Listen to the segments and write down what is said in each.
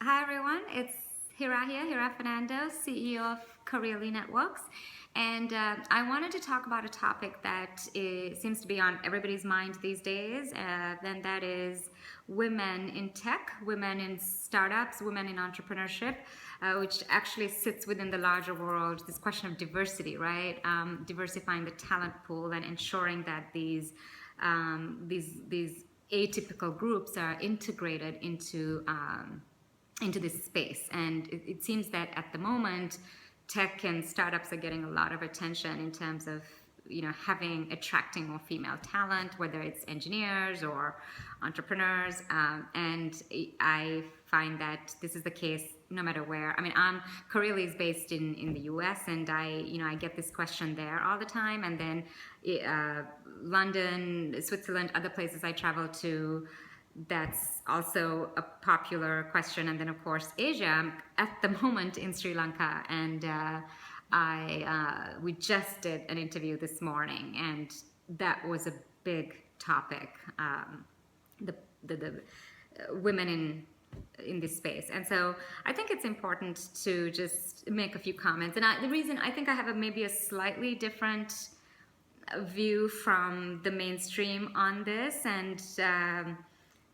Hi everyone, it's Hira here, Hira Fernando, CEO of Careerly Networks. And I wanted to talk about a topic that seems to be on everybody's mind these days, and that is women in tech, women in startups, women in entrepreneurship, which actually sits within the larger world, this question of diversity, right? Diversifying the talent pool and ensuring that these atypical groups are integrated into this space. And it seems that at the moment, tech and startups are getting a lot of attention in terms of attracting more female talent, whether it's engineers or entrepreneurs. And I find that this is the case no matter where. I mean, Careerly is based in the US, and I get this question there all the time. And then London, Switzerland, other places I travel to, that's also a popular question. And then of course Asia. I'm at the moment in Sri Lanka, and we just did an interview this morning, and that was a big topic. The women in this space. And so I think it's important to just make a few comments. And the reason I think I have maybe a slightly different view from the mainstream on this, and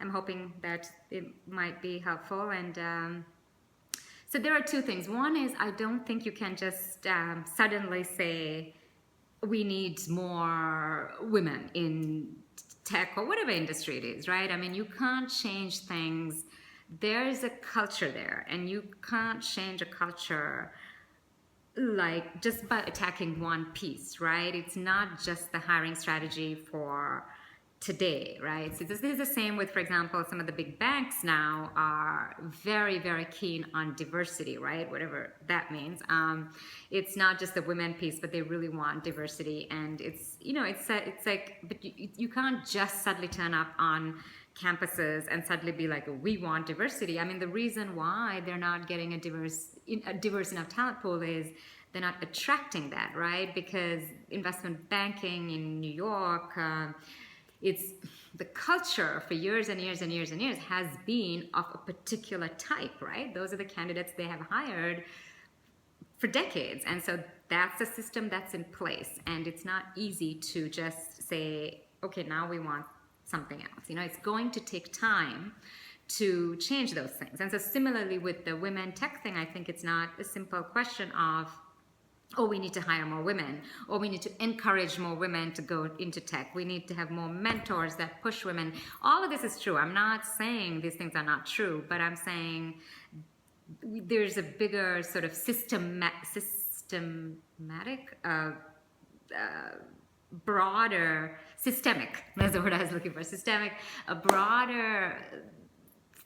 I'm hoping that it might be helpful. And so there are two things. One is, I don't think you can just suddenly say we need more women in tech or whatever industry it is, right? I mean, you can't change things. There's a culture there, and you can't change a culture like just by attacking one piece, right? It's not just the hiring strategy for today, right? So this is the same with, for example, some of the big banks now are very, very keen on diversity, right? Whatever that means. It's not just the women piece, but they really want diversity. And it's like, but you can't just suddenly turn up on campuses and suddenly be like, we want diversity. I mean, the reason why they're not getting a diverse enough talent pool is they're not attracting that, right? Because investment banking in New York, it's the culture for years and years and years and years has been of a particular type, right? Those are the candidates they have hired for decades. And so that's a system that's in place. And it's not easy to just say, okay, now we want something else. It's going to take time to change those things. And so similarly with the women tech thing, I think it's not a simple question of, oh, we need to hire more women, or we need to encourage more women to go into tech. We need to have more mentors that push women. All of this is true. I'm not saying these things are not true, but I'm saying there's a bigger sort of systematic, broader, systemic, that's the word I was looking for, systemic, a broader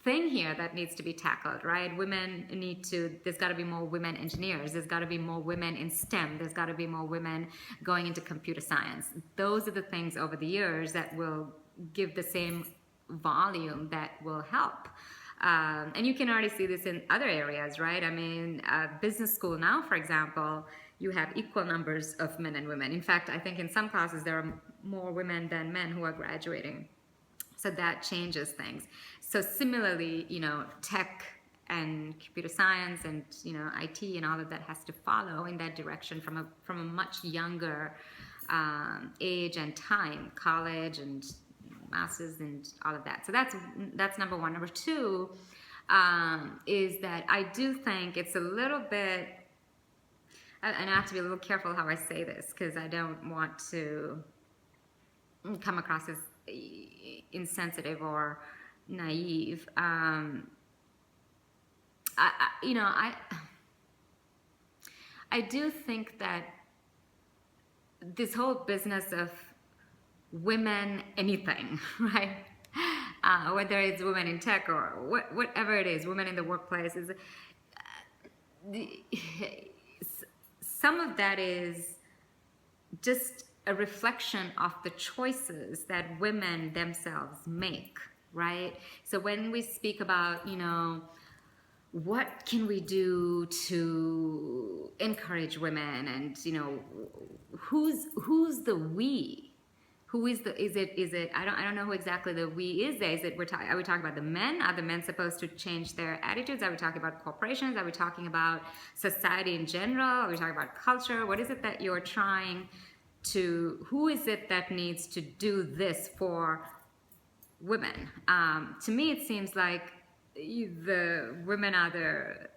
thing here that needs to be tackled, right? There's got to be more women engineers, there's got to be more women in STEM, there's got to be more women going into computer science. Those are the things over the years that will give the same volume that will help. And you can already see this in other areas, right? I mean, business school now, for example, you have equal numbers of men and women. In fact, I think in some classes there are more women than men who are graduating. So that changes things. So similarly, tech and computer science and IT and all of that has to follow in that direction from a much younger age and time, college and masters and all of that. So that's number one. Number two is that I do think it's a little bit, and I have to be a little careful how I say this because I don't want to come across as insensitive or naive. I do think that this whole business of women anything, right? Whether it's women in tech or whatever it is, women in the workplace, is some of that is just a reflection of the choices that women themselves make, right? So when we speak about, what can we do to encourage women, and who's the we, who is the, is it, I don't know who exactly the we is there. Is it, are we talking about the men? Are the men supposed to change their attitudes? Are we talking about corporations? Are we talking about society in general? Are we talking about culture? What is it that you're trying to, who is it that needs to do this for women? To me, it seems like the women are the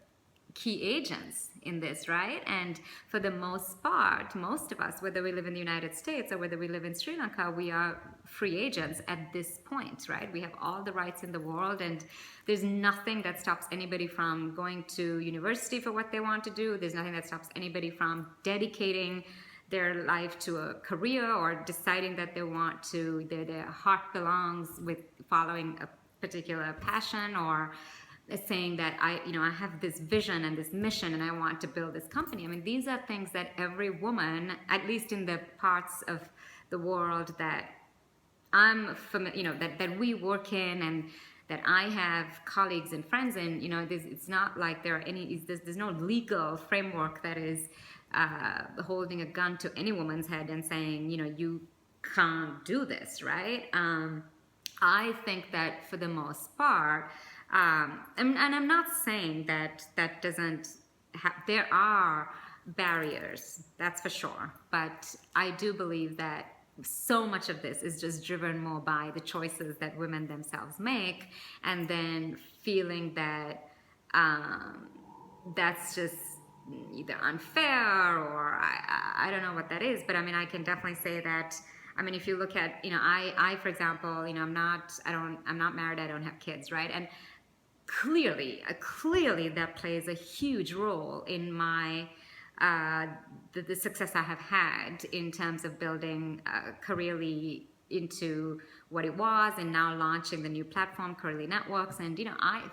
key agents in this, right? And for the most part, most of us, whether we live in the United States or whether we live in Sri Lanka, we are free agents at this point, right? We have all the rights in the world, and there's nothing that stops anybody from going to university for what they want to do. There's nothing that stops anybody from dedicating their life to a career or deciding that they want to, their heart belongs with following a particular passion, or saying that I have this vision and this mission and I want to build this company. I mean, these are things that every woman, at least in the parts of the world that I'm familiar, that we work in and that I have colleagues and friends in, it's not like there are there's no legal framework that is holding a gun to any woman's head and saying, you can't do this, right? I think that for the most part, and I'm not saying that doesn't have, there are barriers, that's for sure, but I do believe that so much of this is just driven more by the choices that women themselves make, and then feeling that that's just either unfair, or I don't know what that is, but I mean, I can definitely say that. I mean, if you look at, I for example, I'm not married, I don't have kids, right? And clearly that plays a huge role in my the success I have had in terms of building Careerly into what it was, and now launching the new platform Careerly Networks. And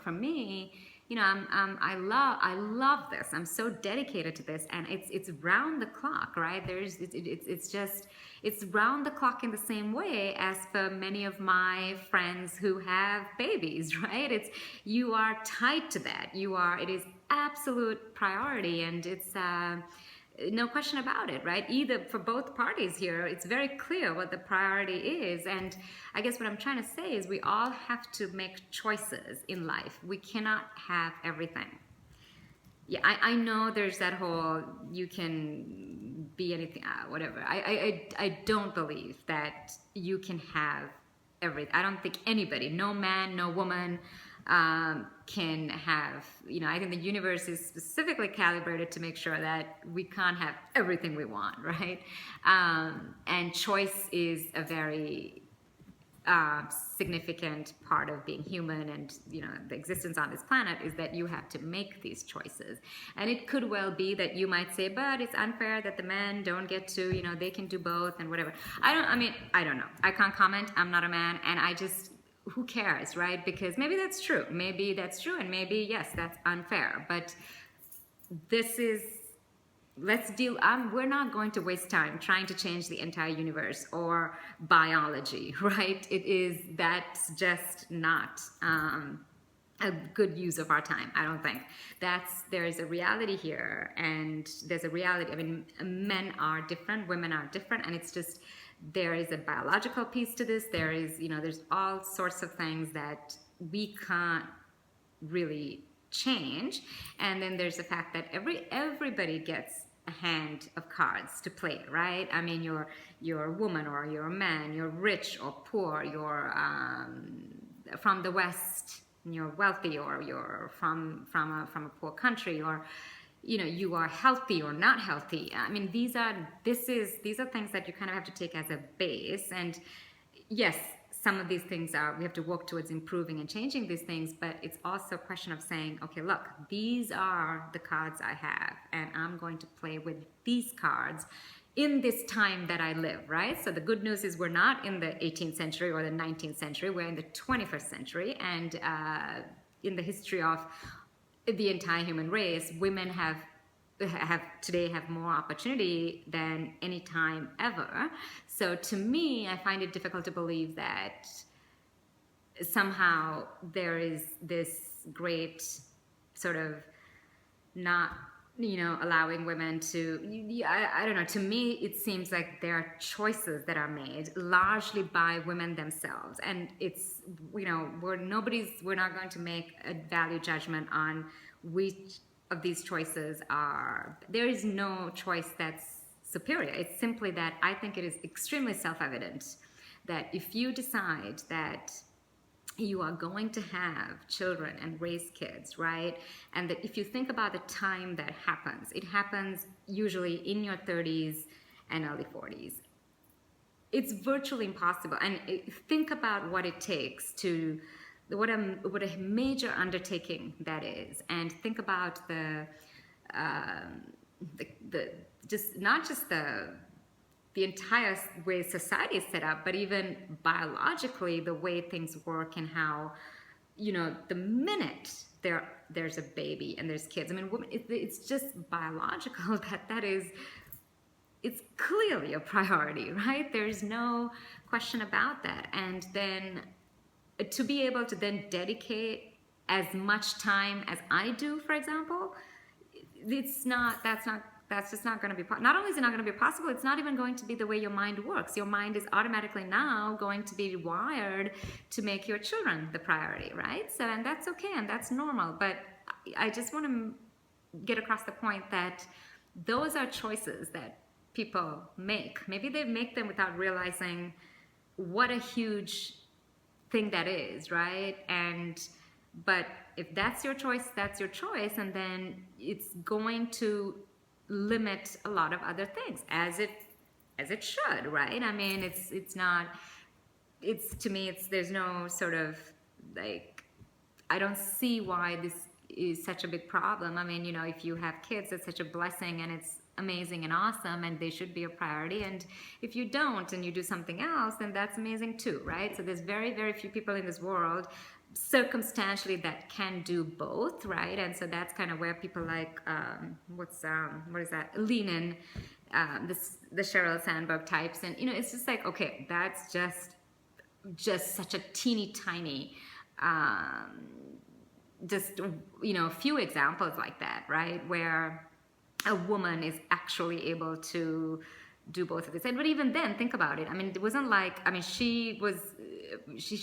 for me, I love this. I'm so dedicated to this, and it's round the clock, right? It's round the clock in the same way as for many of my friends who have babies, right? You are tied to that. It is absolute priority, and it's no question about it, right? Either for both parties here, it's very clear what the priority is. And I guess what I'm trying to say is we all have to make choices in life. We cannot have everything. Yeah, I know there's that whole, you can be anything, whatever. I don't believe that you can have everything. I don't think anybody, no man, no woman, can have, I think the universe is specifically calibrated to make sure that we can't have everything we want, right? And choice is a very significant part of being human, and the existence on this planet is that you have to make these choices. And it could well be that you might say, but it's unfair that the men don't get to, they can do both and whatever. I don't know. I can't comment. I'm not a man, and who cares, right? Because maybe that's true, and maybe yes, that's unfair, but let's deal. We're not going to waste time trying to change the entire universe or biology, right? That's just not a good use of our time. I don't think there is a reality here, and there's a reality. I mean, men are different, women are different, and it's just, there is a biological piece to this. There is, there's all sorts of things that we can't really change. And then there's the fact that everybody gets a hand of cards to play, right? I mean, you're a woman or you're a man, you're rich or poor, you're from the West, you're wealthy, or you're from a poor country, or you are healthy or not healthy. I mean, these are things that you kind of have to take as a base. And yes, some of these things we have to work towards improving and changing these things, but it's also a question of saying, okay, look, these are the cards I have, and I'm going to play with these cards in this time that I live, right? So the good news is we're not in the 18th century or the 19th century, we're in the 21st century, and in the history of the entire human race, women have more opportunity than any time ever. So to me, I find it difficult to believe that somehow there is this great sort of not allowing women to, I don't know, to me, it seems like there are choices that are made largely by women themselves. And it's, we're not going to make a value judgment on which of these choices there is no choice that's superior. It's simply that I think it is extremely self-evident that if you decide that you are going to have children and raise kids, right? And that if you think about the time that happens, it happens usually in your 30s and early 40s. It's virtually impossible. And think about what it takes to, what a major undertaking that is. And think about the just not just the entire way society is set up, but even biologically, the way things work and how, the minute there's a baby and there's kids. I mean, it's just biological it's clearly a priority, right? There's no question about that. And then to be able to then dedicate as much time as I do, for example, that's just not going to be, not only is it not going to be possible, it's not even going to be the way your mind works. Your mind is automatically now going to be wired to make your children the priority, right? So, and that's okay, and that's normal. But I just want to get across the point that those are choices that people make. Maybe they make them without realizing what a huge thing that is, right? But if that's your choice, that's your choice, and then it's going to limit a lot of other things, as it should, right? I mean, there's no sort of, like, I don't see why this is such a big problem. I mean, if you have kids, it's such a blessing and it's amazing and awesome, and they should be a priority. And if you don't and you do something else, then that's amazing too, right? So there's very, very few people in this world circumstantially that can do both, right? And so that's kind of where people like what is that, lean in, the Sheryl Sandberg types, and it's just like, okay, that's just such a teeny tiny just a few examples like that, right, where a woman is actually able to do both of this. But even then, think about it. I mean, it wasn't like, I mean, she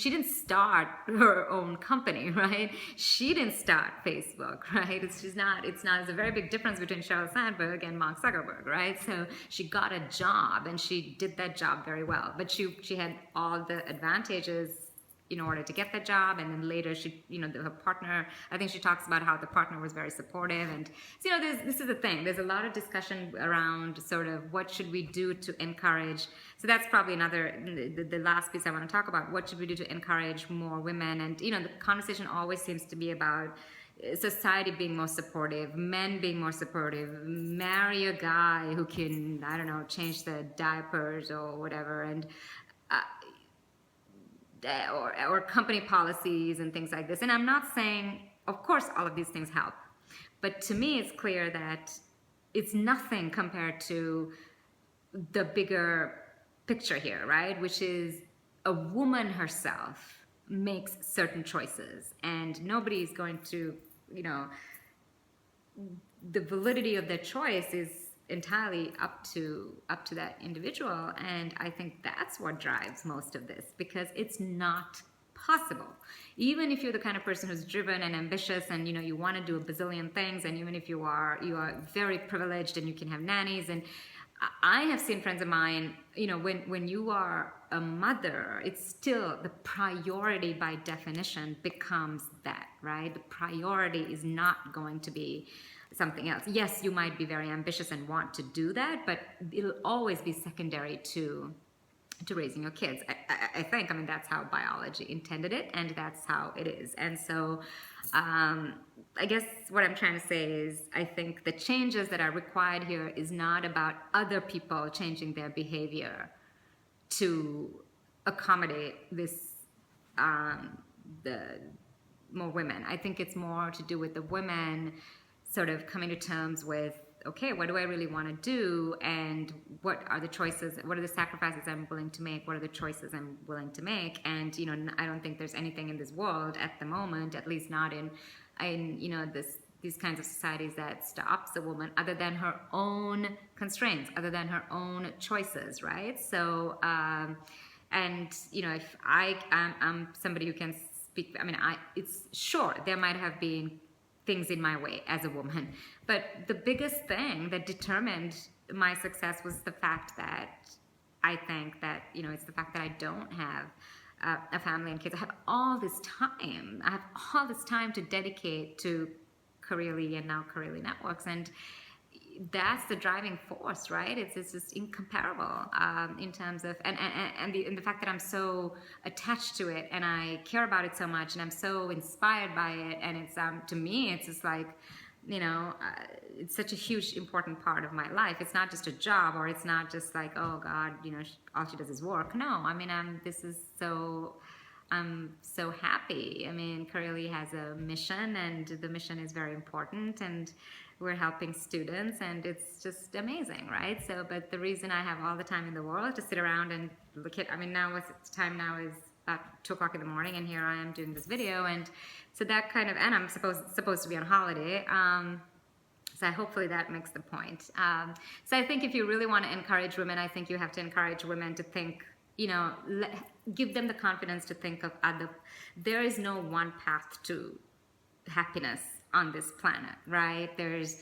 didn't start her own company, right? She didn't start Facebook, right? There's a very big difference between Sheryl Sandberg and Mark Zuckerberg, right? So she got a job and she did that job very well, but she had all the advantages in order to get the job. And then later her partner, I think she talks about how the partner was very supportive. And so, this is the thing, there's a lot of discussion around sort of what should we do to encourage. So that's probably another, the last piece I want to talk about. What should we do to encourage more women? And the conversation always seems to be about society being more supportive, men being more supportive, marry a guy who can, I don't know, change the diapers or whatever. And or company policies and things like this. And I'm not saying, of course, all of these things help. But to me, it's clear that it's nothing compared to the bigger picture here, right? Which is a woman herself makes certain choices. And nobody is going to, the validity of their choice is entirely up to that individual. And I think that's what drives most of this, because it's not possible. Even if you're the kind of person who's driven and ambitious and you want to do a bazillion things, and even if you are very privileged and you can have nannies, and I have seen friends of mine, when you are a mother, it's still the priority by definition becomes that, right? The priority is not going to be something else. Yes, you might be very ambitious and want to do that, but it'll always be secondary to raising your kids. I think, that's how biology intended it, and that's how it is. And so I guess what I'm trying to say is, I think the changes that are required here is not about other people changing their behavior to accommodate this, the more women. I think it's more to do with the women sort of coming to terms with, okay, what do I really want to do, and what are the choices, what are the sacrifices I'm willing to make, what are the choices I'm willing to make. And I don't think there's anything in this world at the moment, at least not in these these kinds of societies that stops a woman other than her own constraints, other than her own choices, right? So, and you know, if I'm somebody who can speak, I mean, it's sure there might have been things in my way as a woman, but the biggest thing that determined my success was the fact that I think that, you know, it's the fact that I don't have a family and kids. I have all this time. I have all this time to dedicate to Careerly and now Careerly Networks, and that's the driving force, right? It's just incomparable in terms of and the fact that I'm so attached to it and I care about it so much and I'm so inspired by it, and it's to me it's just like, you know, it's such a huge important part of my life. It's not just a job, or it's not just like, oh God, you know, all she does is work. No, I mean, I'm so happy. I mean, Careerly has a mission, and the mission is very important, and we're helping students, and it's just amazing, right? So, but the reason I have all the time in the world to sit around and look at, I mean, now what's the time now is about 2 o'clock in the morning, and here I am doing this video, and so that kind of, and I'm supposed to be on holiday. So hopefully that makes the point. So I think if you really want to encourage women, I think you have to encourage women to think, you know, give them the confidence to think of other. There is no one path to happiness on this planet, right? There's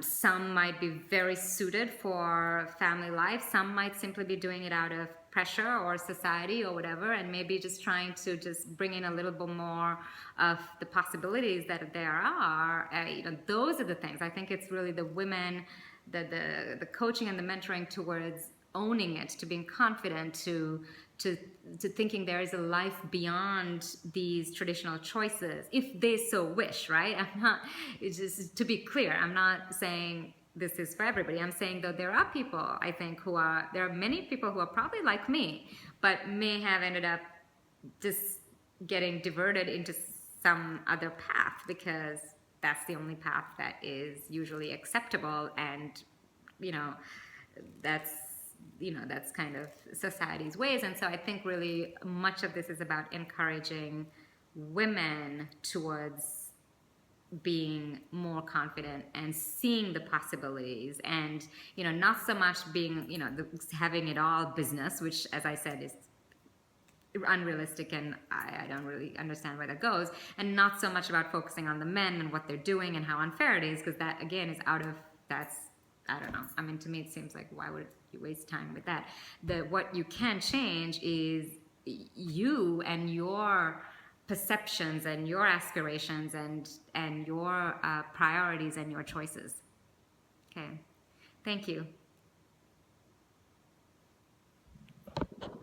some might be very suited for family life. Some might simply be doing it out of pressure or society or whatever, and maybe just trying to just bring in a little bit more of the possibilities that there are. You know, those are the things. I think it's really the women, the coaching and the mentoring towards owning it, to being confident, to thinking there is a life beyond these traditional choices, if they so wish, right? I'm not, it's just to be clear, I'm not saying this is for everybody. I'm saying though there are people, I think, there are many people who are probably like me, but may have ended up just getting diverted into some other path because that's the only path that is usually acceptable, and you know, that's kind of society's ways. And so I think really much of this is about encouraging women towards being more confident and seeing the possibilities, and you know, not so much being, you know, having it all business, which as I said is unrealistic, and I don't really understand where that goes, and not so much about focusing on the men and what they're doing and how unfair it is, because that again is I don't know. I mean, to me, it seems like, why would you waste time with that? What you can change is you and your perceptions and your aspirations and your priorities and your choices. Okay. Thank you.